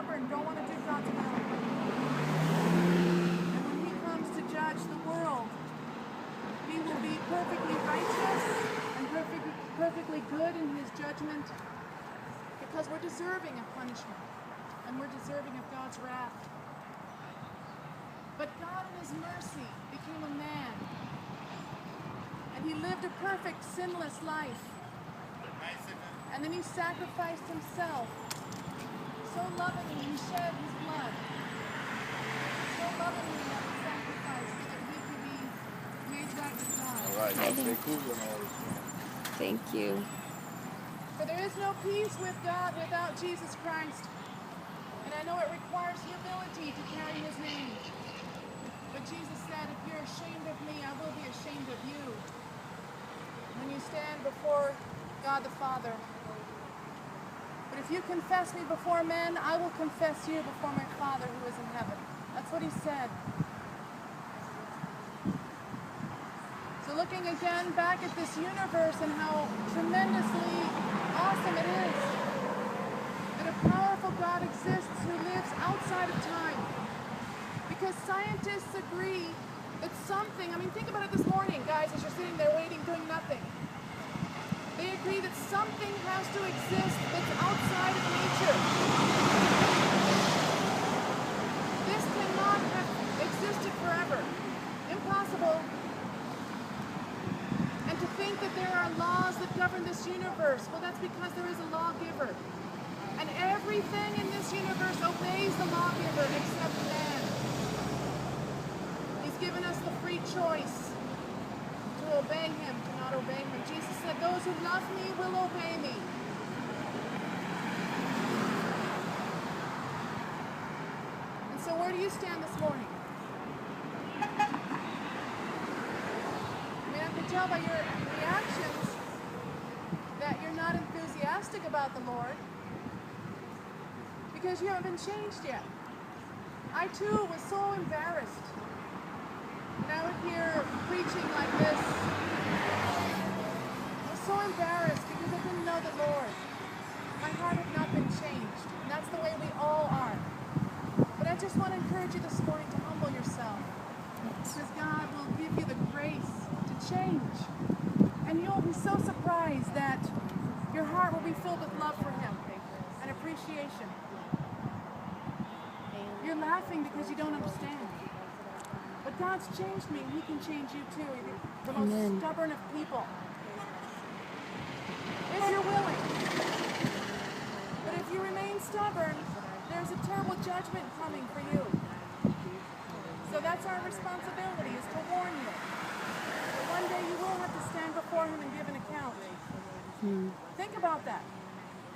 stubborn, don't want to do God's will. And when he comes to judge the world, he will be perfectly righteous and perfectly good in his judgment, because we're deserving of punishment and we're deserving of God's wrath. But God in his mercy became a man, and he lived a perfect, sinless life. And then he sacrificed himself. So lovingly, he shed his blood. So lovingly that he sacrificed so that he could be made right with God. All right, now stay cool and all. Thank you. For there is no peace with God without Jesus Christ. And I know it requires humility to carry his name. But Jesus said, if you're ashamed of me, I will be ashamed of you when you stand before God the Father. But if you confess me before men, I will confess you before my Father who is in heaven. That's what he said. So looking again back at this universe and how tremendously awesome it is that a powerful God exists who lives outside of time. Because scientists agree that something, think about it this morning, guys, as you're sitting there waiting, doing nothing. They agree that something has to exist that's outside of nature. This cannot have existed forever. Impossible. And to think that there are laws that govern this universe, well, that's because there is a lawgiver. And everything in this universe obeys the lawgiver except man. He's given us the free choice to obey him, to not obey him. Jesus said, those who love me will obey me. And so where do you stand this morning? I can tell by your reactions that you're not enthusiastic about the Lord because you haven't been changed yet. I too was so embarrassed when I would hear preaching like this. I was so embarrassed because I didn't know the Lord. My heart had not been changed. And that's the way we all are. But I just want to encourage you this morning to humble yourself. Because God will give you the grace to change. And you'll be so surprised that your heart will be filled with love for him and appreciation. You're laughing because you don't understand. But God's changed me, and he can change you too. The most stubborn of people. If you're willing. But if you remain stubborn, there's a terrible judgment coming for you. So that's our responsibility, is to warn you. But one day you will have to stand before him and give an account. Think about that.